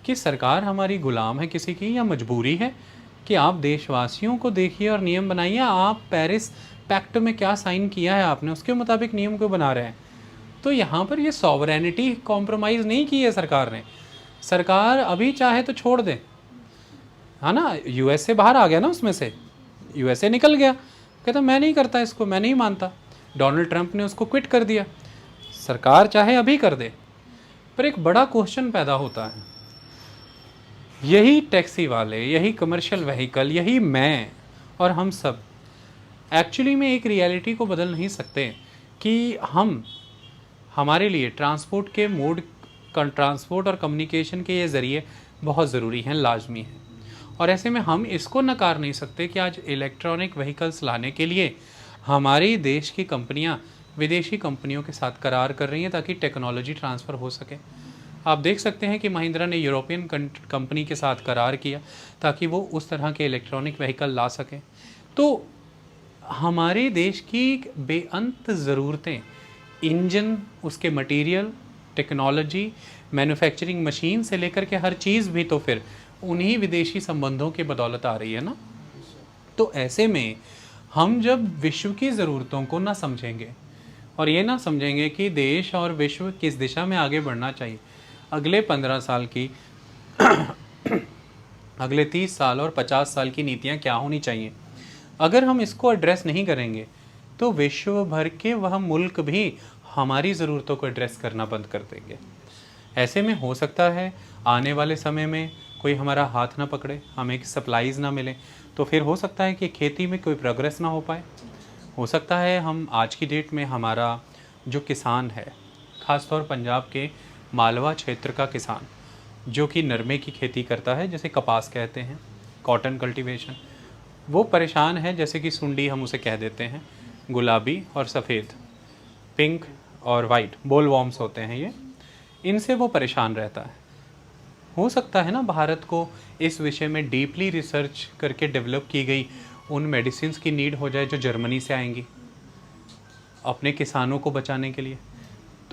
कि सरकार हमारी गुलाम है किसी की, या मजबूरी है कि आप देशवासियों को देखिए और नियम बनाइए। आप पेरिस पैक्ट में क्या साइन किया है आपने, उसके मुताबिक नियम क्यों बना रहे हैं। तो यहाँ पर ये सॉवरेनिटी कॉम्प्रोमाइज़ नहीं की है सरकार ने। सरकार अभी चाहे तो छोड़ दे, है ना। यूएसए बाहर आ गया ना उसमें से, यूएसए निकल गया, कहता मैं नहीं करता इसको, मैं नहीं मानता। डोनाल्ड ट्रंप ने उसको क्विट कर दिया। सरकार चाहे अभी कर दे, पर एक बड़ा क्वेश्चन पैदा होता है। यही टैक्सी वाले, यही कमर्शियल व्हीकल, यही मैं और हम सब एक्चुअली में एक रियलिटी को बदल नहीं सकते कि हमारे लिए ट्रांसपोर्ट के मोड, ट्रांसपोर्ट और कम्युनिकेशन के ये ज़रिए बहुत ज़रूरी हैं, लाजमी हैं। और ऐसे में हम इसको नकार नहीं सकते कि आज इलेक्ट्रॉनिक व्हीकल्स लाने के लिए हमारी देश की कंपनियां विदेशी कंपनियों के साथ करार कर रही हैं ताकि टेक्नोलॉजी ट्रांसफ़र हो सके। आप देख सकते हैं कि महिंद्रा ने यूरोपियन कंपनी के साथ करार किया ताकि वो उस तरह के इलेक्ट्रॉनिक व्हीकल ला सकें। तो हमारे देश की बेअंत ज़रूरतें, इंजन, उसके मटेरियल, टेक्नोलॉजी, मैन्युफैक्चरिंग मशीन से लेकर के हर चीज़ भी तो फिर उन्हीं विदेशी संबंधों के बदौलत आ रही है ना। तो ऐसे में हम जब विश्व की ज़रूरतों को ना समझेंगे और ये ना समझेंगे कि देश और विश्व किस दिशा में आगे बढ़ना चाहिए, अगले 15 साल की अगले 30 साल और 50 साल की नीतियाँ क्या होनी चाहिए, अगर हम इसको एड्रेस नहीं करेंगे तो विश्व भर के वह मुल्क भी हमारी ज़रूरतों को एड्रेस करना बंद कर देंगे। ऐसे में हो सकता है आने वाले समय में कोई हमारा हाथ ना पकड़े, हमें सप्लाईज़ ना मिले, तो फिर हो सकता है कि खेती में कोई प्रोग्रेस ना हो पाए। हो सकता है हम आज की डेट में हमारा जो किसान है, ख़ासतौर पंजाब के मालवा क्षेत्र का किसान जो कि नरमे की खेती करता है, जैसे कपास कहते हैं, कॉटन कल्टीवेशन, वो परेशान है। जैसे कि सुंडी हम उसे कह देते हैं, गुलाबी और सफ़ेद, पिंक और वाइट बोलवॉर्म्स होते हैं ये, इनसे वो परेशान रहता है। हो सकता है ना भारत को इस विषय में डीपली रिसर्च करके डेवलप की गई उन मेडिसिन्स की नीड हो जाए जो जर्मनी से आएंगी अपने किसानों को बचाने के लिए।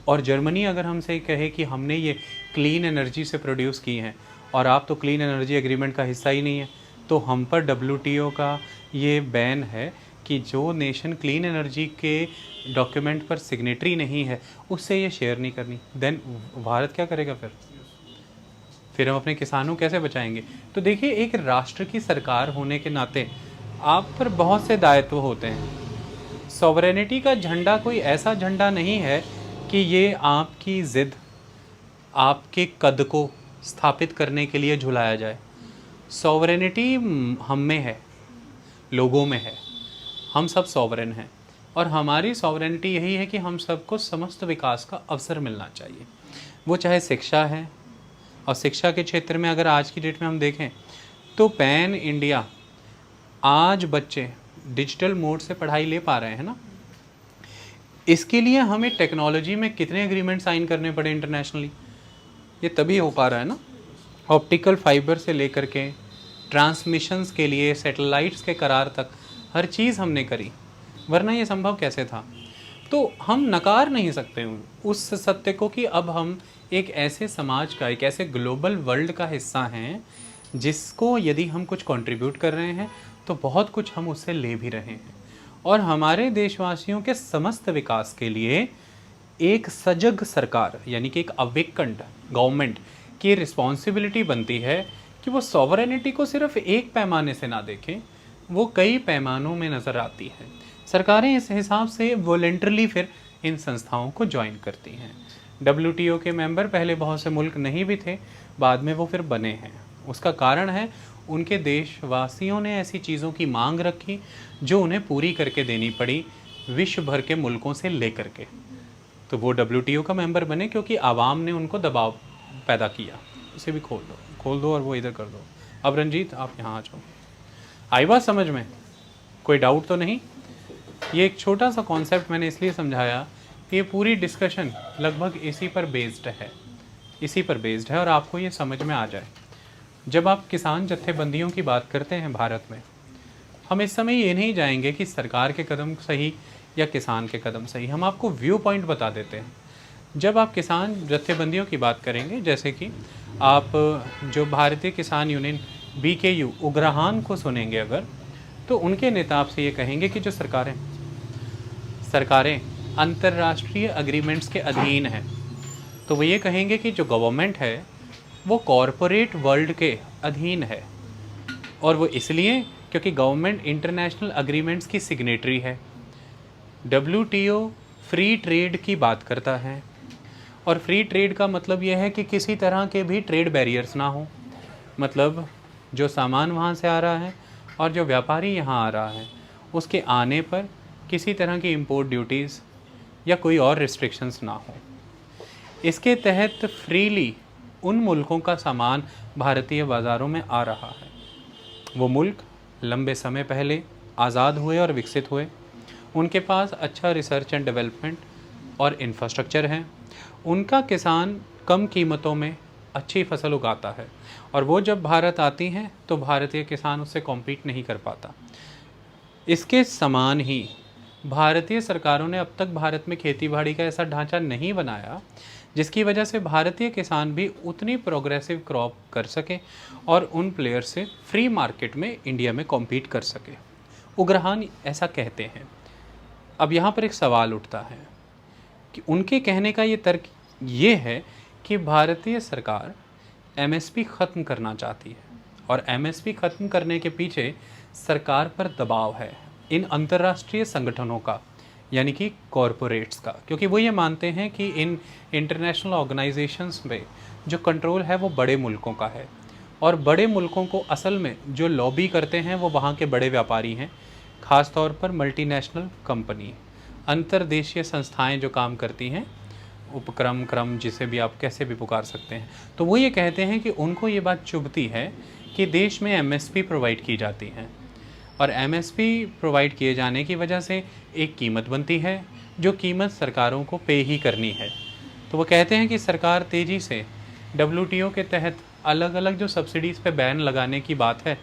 और जर्मनी अगर हमसे कहे कि हमने ये क्लीन एनर्जी से प्रोड्यूस की हैं और आप तो क्लीन एनर्जी एग्रीमेंट का हिस्सा ही नहीं है, तो हम पर WTO का ये बैन है कि जो नेशन क्लीन एनर्जी के डॉक्यूमेंट पर सिग्नेटरी नहीं है उससे ये शेयर नहीं करनी। देन भारत क्या करेगा फिर हम अपने किसानों कैसे बचाएंगे। तो देखिए, एक राष्ट्र की सरकार होने के नाते आप पर बहुत से दायित्व होते हैं। सॉवरेनिटी का झंडा कोई ऐसा झंडा नहीं है कि ये आपकी ज़िद, आपके कद को स्थापित करने के लिए झुलाया जाए। सॉवरेनिटी हम में है, लोगों में है, हम सब सॉवरेन हैं और हमारी सॉवरेनिटी यही है कि हम सबको समस्त विकास का अवसर मिलना चाहिए। वो चाहे शिक्षा है, और शिक्षा के क्षेत्र में अगर आज की डेट में हम देखें तो पैन इंडिया आज बच्चे डिजिटल मोड से पढ़ाई ले पा रहे हैं ना। इसके लिए हमें टेक्नोलॉजी में कितने एग्रीमेंट साइन करने पड़े इंटरनेशनली, ये तभी हो पा रहा है ना। ऑप्टिकल फाइबर से लेकर के ट्रांसमिशंस के लिए सैटेलाइट्स के करार तक हर चीज़ हमने करी, वरना ये संभव कैसे था। तो हम नकार नहीं सकते उस सत्य को कि अब हम एक ऐसे समाज का, एक ऐसे ग्लोबल वर्ल्ड का हिस्सा हैं जिसको यदि हम कुछ कंट्रीब्यूट कर रहे हैं तो बहुत कुछ हम उससे ले भी रहे हैं। और हमारे देशवासियों के समस्त विकास के लिए एक सजग सरकार, यानी कि एक अवेकन्ड गवर्नमेंट की रिस्पॉन्सिबिलिटी बनती है कि वो सॉवरेनिटी को सिर्फ एक पैमाने से ना देखें, वो कई पैमानों में नज़र आती है। सरकारें इस हिसाब से वॉलेंटरली फिर इन संस्थाओं को ज्वाइन करती हैं। WTO के मेंबर पहले बहुत से मुल्क नहीं भी थे, बाद में वो फिर बने हैं। उसका कारण है उनके देशवासियों ने ऐसी चीज़ों की मांग रखी जो उन्हें पूरी करके देनी पड़ी विश्व भर के मुल्कों से लेकर के। तो वो WTO का मेंबर बने क्योंकि आवाम ने उनको दबाव पैदा किया। उसे भी खोल दो और वो इधर कर दो। अब रंजीत आप यहाँ आ जाओ। आई बात समझ में? कोई डाउट तो नहीं? ये एक छोटा सा कॉन्सेप्ट मैंने इसलिए समझाया, ये पूरी डिस्कशन लगभग इसी पर बेस्ड है और आपको ये समझ में आ जाए। जब आप किसान जत्थेबंदियों की बात करते हैं भारत में, हम इस समय ये नहीं जाएंगे कि सरकार के कदम सही या किसान के कदम सही, हम आपको व्यू पॉइंट बता देते हैं। जब आप किसान जत्थेबंदियों की बात करेंगे, जैसे कि आप जो भारतीय किसान यूनियन BKU उग्रहान को सुनेंगे अगर, तो उनके नेता आपसे ये कहेंगे कि जो सरकारें अंतर्राष्ट्रीय एग्रीमेंट्स के अधीन हैं, तो वो ये कहेंगे कि जो गवर्नमेंट है वो कॉरपोरेट वर्ल्ड के अधीन है, और वो इसलिए क्योंकि गवर्नमेंट इंटरनेशनल एग्रीमेंट्स की सिग्नेटरी है। WTO फ्री ट्रेड की बात करता है, और फ्री ट्रेड का मतलब यह है कि किसी तरह के भी ट्रेड बैरियर्स ना हो, मतलब जो सामान वहाँ से आ रहा है और जो व्यापारी यहाँ आ रहा है उसके आने पर किसी तरह की इंपोर्ट ड्यूटीज़ या कोई और रिस्ट्रिक्शंस ना हो। इसके तहत फ्रीली उन मुल्कों का सामान भारतीय बाज़ारों में आ रहा है। वो मुल्क लंबे समय पहले आज़ाद हुए और विकसित हुए, उनके पास अच्छा रिसर्च एंड डेवलपमेंट और इंफ्रास्ट्रक्चर है, उनका किसान कम कीमतों में अच्छी फसल उगाता है, और वो जब भारत आती हैं तो भारतीय किसान उससे कॉम्पीट नहीं कर पाता। इसके समान ही भारतीय सरकारों ने अब तक भारत में खेती बाड़ी का ऐसा ढांचा नहीं बनाया जिसकी वजह से भारतीय किसान भी उतनी प्रोग्रेसिव क्रॉप कर सके और उन प्लेयर से फ्री मार्केट में इंडिया में कॉम्पीट कर सके। उग्रहान ऐसा कहते हैं। अब यहाँ पर एक सवाल उठता है कि उनके कहने का ये तर्क ये है कि भारतीय सरकार MSP ख़त्म करना चाहती है, और MSP ख़त्म करने के पीछे सरकार पर दबाव है इन अंतर्राष्ट्रीय संगठनों का, यानी कि कॉरपोरेट्स का, क्योंकि वो ये मानते हैं कि इन इंटरनेशनल ऑर्गेनाइजेशंस में जो कंट्रोल है वो बड़े मुल्कों का है, और बड़े मुल्कों को असल में जो लॉबी करते हैं वो वहाँ के बड़े व्यापारी हैं, ख़ास तौर पर मल्टीनेशनल कंपनी, अंतर्देशीय संस्थाएं जो काम करती हैं, उपक्रम क्रम जिसे भी आप कैसे भी पुकार सकते हैं। तो वो ये कहते हैं कि उनको ये बात चुभती है कि देश में MSP प्रोवाइड की जाती है, और MSP प्रोवाइड किए जाने की वजह से एक कीमत बनती है जो कीमत सरकारों को पे ही करनी है। तो वो कहते हैं कि सरकार तेज़ी से WTO के तहत अलग अलग जो सब्सिडीज़ पे बैन लगाने की बात है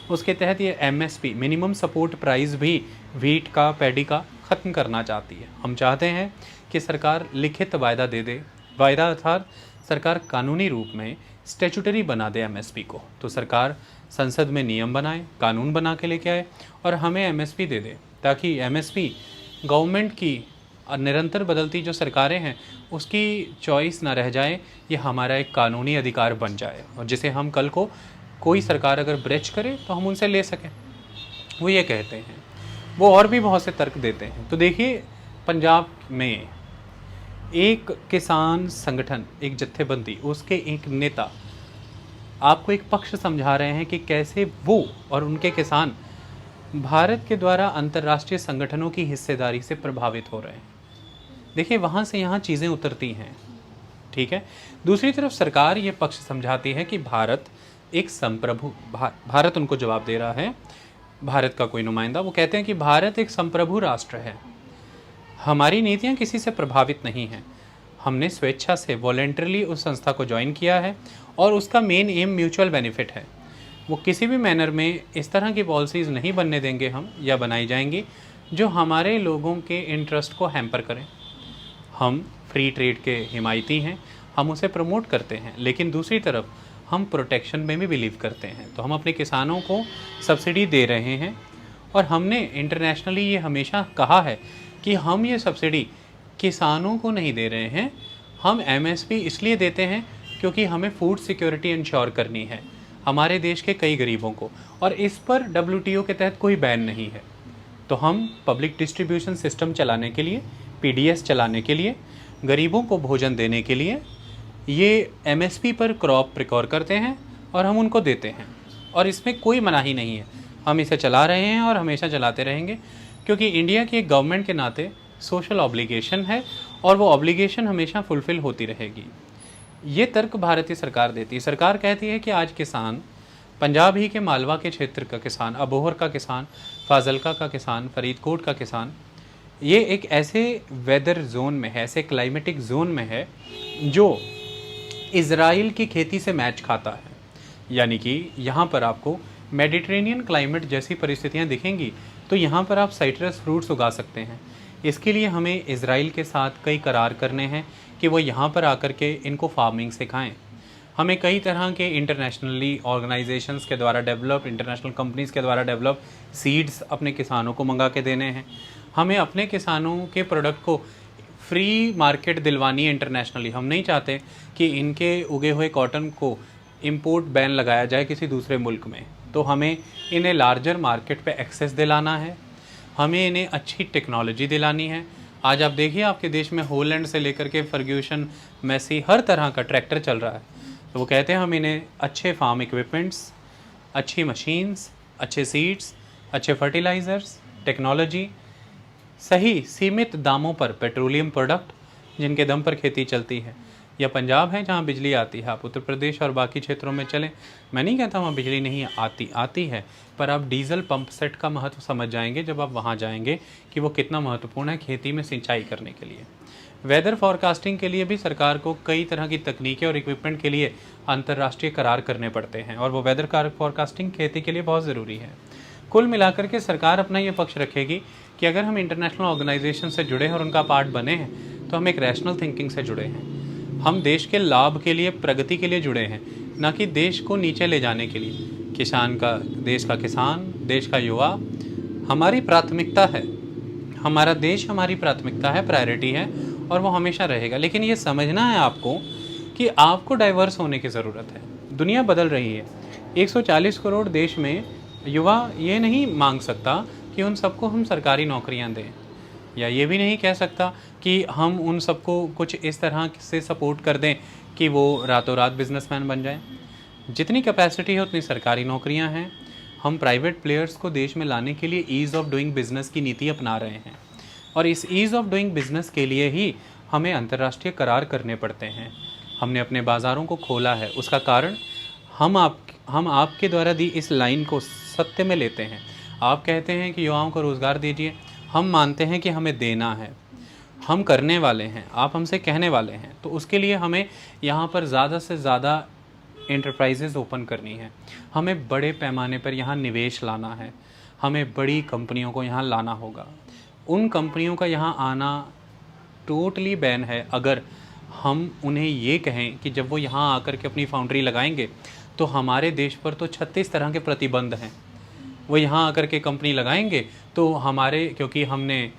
उसके तहत ये MSP मिनिमम सपोर्ट प्राइस भी वीट का पैडी का ख़त्म करना चाहती है। हम चाहते हैं कि सरकार लिखित वायदा दे दे, वायदा अर्थात सरकार कानूनी रूप में स्टैट्यूटरी बना दे MSP को। तो सरकार संसद में नियम बनाए, कानून बना के लेके आए और हमें MSP दे दे, ताकि MSP गवर्नमेंट की निरंतर बदलती जो सरकारें हैं उसकी चॉइस ना रह जाए, ये हमारा एक कानूनी अधिकार बन जाए, और जिसे हम कल को कोई सरकार अगर ब्रेच करे तो हम उनसे ले सकें। वो ये कहते हैं। वो और भी बहुत से तर्क देते हैं। तो देखिए, पंजाब में एक किसान संगठन, एक जत्थेबंदी, उसके एक नेता आपको एक पक्ष समझा रहे हैं कि कैसे वो और उनके किसान भारत के द्वारा अंतर्राष्ट्रीय संगठनों की हिस्सेदारी से प्रभावित हो रहे हैं। देखिए, वहाँ से यहाँ चीज़ें उतरती हैं, ठीक है। दूसरी तरफ सरकार ये पक्ष समझाती है कि भारत एक संप्रभु, भारत उनको जवाब दे रहा है, भारत का कोई नुमाइंदा, वो कहते हैं कि भारत एक संप्रभु राष्ट्र है, हमारी नीतियाँ किसी से प्रभावित नहीं हैं, हमने स्वेच्छा से वॉलेंटरली उस संस्था को ज्वाइन किया है और उसका मेन एम म्यूचुअल बेनिफिट है। वो किसी भी मैनर में इस तरह की पॉलिसीज़ नहीं बनने देंगे हम, या बनाई जाएंगी जो हमारे लोगों के इंटरेस्ट को हैम्पर करें। हम फ्री ट्रेड के हिमायती हैं, हम उसे प्रमोट करते हैं, लेकिन दूसरी तरफ हम प्रोटेक्शन में भी बिलीव करते हैं। तो हम अपने किसानों को सब्सिडी दे रहे हैं, और हमने इंटरनेशनली ये हमेशा कहा है कि हम ये सब्सिडी किसानों को नहीं दे रहे हैं, हम MSP इसलिए देते हैं क्योंकि हमें फूड सिक्योरिटी इंश्योर करनी है हमारे देश के कई गरीबों को, और इस पर WTO के तहत कोई बैन नहीं है। तो हम पब्लिक डिस्ट्रीब्यूशन सिस्टम चलाने के लिए, PDS चलाने के लिए, गरीबों को भोजन देने के लिए ये MSP पर क्रॉप प्रिकॉर करते हैं और हम उनको देते हैं, और इसमें कोई मनाही नहीं है। हम इसे चला रहे हैं और हमेशा चलाते रहेंगे, क्योंकि इंडिया की एक गवर्नमेंट के नाते सोशल ऑब्लिगेशन है, और वो ऑब्लिगेशन हमेशा फुलफ़िल होती रहेगी। ये तर्क भारतीय सरकार देती है। सरकार कहती है कि आज किसान, पंजाब ही के मालवा के क्षेत्र का किसान, अबोहर का किसान, फाजिल्का का किसान, फरीदकोट का किसान, ये एक ऐसे वेदर जोन में है, ऐसे क्लाइमेटिक जोन में है जो इज़राइल की खेती से मैच खाता है। यानी कि यहाँ पर आपको मेडिटेरेनियन क्लाइमेट जैसी परिस्थितियाँ दिखेंगी, तो यहाँ पर आप साइट्रस फ्रूट्स उगा सकते हैं। इसके लिए हमें इज़राइल के साथ कई करार करने हैं कि कि वो यहाँ पर आकर के इनको फार्मिंग सिखाएं। हमें कई तरह के इंटरनेशनली ऑर्गेनाइजेशंस के द्वारा डेवलप, इंटरनेशनल कंपनीज़ के द्वारा डेवलप सीड्स अपने किसानों को मंगा के देने हैं। हमें अपने किसानों के प्रोडक्ट को फ्री मार्केट दिलवानी है इंटरनेशनली। हम नहीं चाहते कि इनके उगे हुए कॉटन को इंपोर्ट बैन लगाया जाए किसी दूसरे मुल्क में। तो हमें इन्हें लार्जर मार्केट पे एक्सेस दिलाना है, हमें इन्हें अच्छी टेक्नोलॉजी दिलानी है। आज आप देखिए आपके देश में होलैंड से लेकर के फर्ग्यूसन, मैसी, हर तरह का ट्रैक्टर चल रहा है। तो वो कहते हैं हम इन्हें अच्छे फार्म इक्विपमेंट्स, अच्छी मशीन्स, अच्छे सीड्स, अच्छे फर्टिलाइज़र्स, टेक्नोलॉजी, सही सीमित दामों पर पेट्रोलियम प्रोडक्ट जिनके दम पर खेती चलती है। या पंजाब है जहाँ बिजली आती है, आप उत्तर प्रदेश और बाकी क्षेत्रों में चलें, मैं नहीं कहता वहाँ बिजली नहीं आती है, पर आप डीजल पंप सेट का महत्व समझ जाएंगे जब आप वहाँ जाएंगे कि वो कितना महत्वपूर्ण है खेती में सिंचाई करने के लिए। वेदर फॉरकास्टिंग के लिए भी सरकार को कई तरह की तकनीकें और इक्विपमेंट के लिए अंतर्राष्ट्रीय करार करने पड़ते हैं, और वो वेदर फॉरकास्टिंग खेती के लिए बहुत ज़रूरी है। कुल मिलाकर के सरकार अपना ये पक्ष रखेगी कि अगर हम इंटरनेशनल ऑर्गेनाइजेशन से जुड़े हैं और उनका पार्ट बने हैं तो हम एक रैशनल थिंकिंग से जुड़े हैं। हम देश के लाभ के लिए, प्रगति के लिए जुड़े हैं, ना कि देश को नीचे ले जाने के लिए। देश का किसान, देश का युवा हमारी प्राथमिकता है, हमारा देश हमारी प्राथमिकता है, प्रायोरिटी है, और वो हमेशा रहेगा। लेकिन ये समझना है आपको कि आपको डाइवर्स होने की ज़रूरत है। दुनिया बदल रही है। 140 करोड़ देश में युवा ये नहीं मांग सकता कि उन सबको हम सरकारी नौकरियां दें, या ये भी नहीं कह सकता कि हम उन सबको कुछ इस तरह से सपोर्ट कर दें कि वो रातों रात बिजनेसमैन बन जाएं। जितनी कैपेसिटी है उतनी सरकारी नौकरियां हैं। हम प्राइवेट प्लेयर्स को देश में लाने के लिए ईज़ ऑफ डूइंग बिज़नेस की नीति अपना रहे हैं, और इस ईज़ ऑफ डूइंग बिज़नेस के लिए ही हमें अंतर्राष्ट्रीय करार करने पड़ते हैं। हमने अपने बाज़ारों को खोला है, उसका कारण हम आपके द्वारा दी इस लाइन को सत्य में लेते हैं। आप कहते हैं कि युवाओं को रोज़गार दीजिए, हम मानते हैं कि हमें देना है, हम करने वाले हैं, आप हमसे कहने वाले हैं। तो उसके लिए हमें यहाँ पर ज़्यादा से ज़्यादा एंटरप्राइजेज़ ओपन करनी है, हमें बड़े पैमाने पर यहाँ निवेश लाना है, हमें बड़ी कंपनियों को यहाँ लाना होगा। उन कंपनियों का यहाँ आना टोटली बैन है अगर हम उन्हें ये कहें कि जब वो यहाँ आकर के अपनी फाउंड्री लगाएंगे तो हमारे देश पर तो 36 तरह के प्रतिबंध हैं। वो यहाँ आकर के कंपनी लगाएंगे तो हमारे, क्योंकि हमने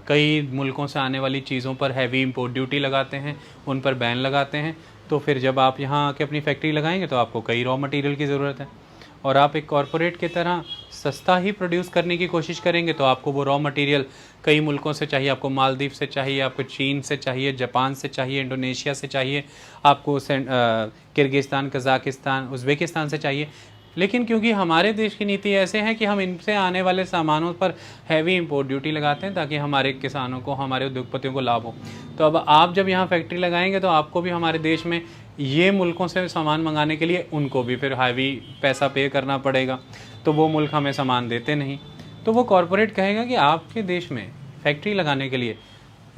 कई मुल्कों से आने वाली चीज़ों पर हैवी इंपोर्ट ड्यूटी लगाते हैं, उन पर बैन लगाते हैं, तो फिर जब आप यहाँ आके अपनी फैक्ट्री लगाएंगे तो आपको कई रॉ मटेरियल की ज़रूरत है, और आप एक कॉरपोरेट की तरह सस्ता ही प्रोड्यूस करने की कोशिश करेंगे तो आपको वो रॉ मटेरियल कई मुल्कों से चाहिए। आपको मालदीव से चाहिए, आपको चीन से चाहिए, जापान से चाहिए, इंडोनेशिया से चाहिए, आपको किर्गिस्तान, कज़ाकिस्तान, उज़्बेकिस्तान से चाहिए। लेकिन क्योंकि हमारे देश की नीति ऐसे है कि हम इनसे आने वाले सामानों पर हैवी इंपोर्ट ड्यूटी लगाते हैं ताकि हमारे किसानों को, हमारे उद्योगपतियों को लाभ हो। तो अब आप जब यहाँ फैक्ट्री लगाएंगे तो आपको भी हमारे देश में ये मुल्कों से सामान मंगाने के लिए उनको भी फिर हैवी पैसा पे करना पड़ेगा, तो वो मुल्क हमें सामान देते नहीं। तो वो कॉरपोरेट कहेगा कि आपके देश में फैक्ट्री लगाने के लिए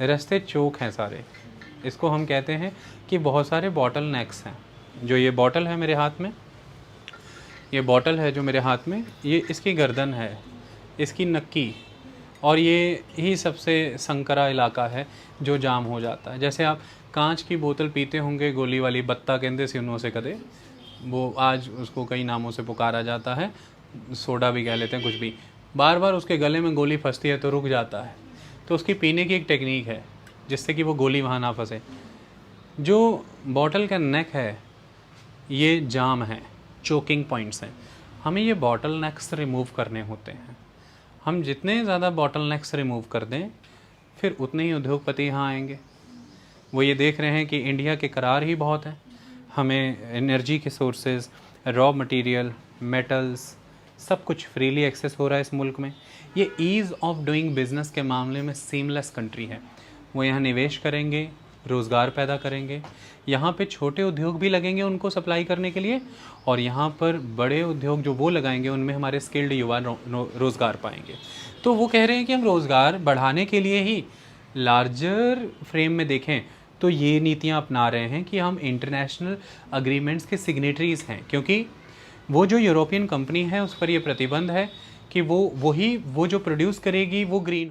रास्ते चौक हैं सारे। इसको हम कहते हैं कि बहुत सारे बॉटल नेक्स हैं। जो ये बॉटल है मेरे हाथ में, ये बॉटल है जो मेरे हाथ में, ये इसकी गर्दन है, इसकी नक्की, और ये ही सबसे संकरा इलाका है जो जाम हो जाता है। जैसे आप कांच की बोतल पीते होंगे, गोली वाली, बत्ता कहते से उन्हों से कदे, वो आज उसको कई नामों से पुकारा जाता है, सोडा भी कह लेते हैं, कुछ भी। बार बार उसके गले में गोली फंसती है तो रुक जाता है, तो उसकी पीने की एक टेक्निक है जिससे कि वो गोली वहाँ ना फंसे। जो बॉटल का नेक है ये जाम है, चोकिंग पॉइंट्स हैं, हमें ये बॉटल नेक्स रिमूव करने होते हैं। हम जितने ज़्यादा बॉटल नेक्स रिमूव कर दें फिर उतने ही उद्योगपति यहाँ आएंगे। वो ये देख रहे हैं कि इंडिया के करार ही बहुत हैं, हमें एनर्जी के सोर्सेज, रॉ मटेरियल, मेटल्स, सब कुछ फ्रीली एक्सेस हो रहा है इस मुल्क में। ये ईज़ ऑफ डूइंग बिज़नेस के मामले में सीमलेस कंट्री है। वो यहाँ निवेश करेंगे, रोज़गार पैदा करेंगे, यहाँ पे छोटे उद्योग भी लगेंगे उनको सप्लाई करने के लिए, और यहाँ पर बड़े उद्योग जो वो लगाएंगे उनमें हमारे स्किल्ड युवा रोज़गार पाएंगे। तो वो कह रहे हैं कि हम रोज़गार बढ़ाने के लिए ही लार्जर फ्रेम में देखें तो ये नीतियाँ अपना रहे हैं कि हम इंटरनेशनल अग्रीमेंट्स के सिग्नेटरीज़ हैं, क्योंकि वो जो यूरोपियन कंपनी है उस पर ये प्रतिबंध है कि वो जो प्रोड्यूस करेगी वो ग्रीन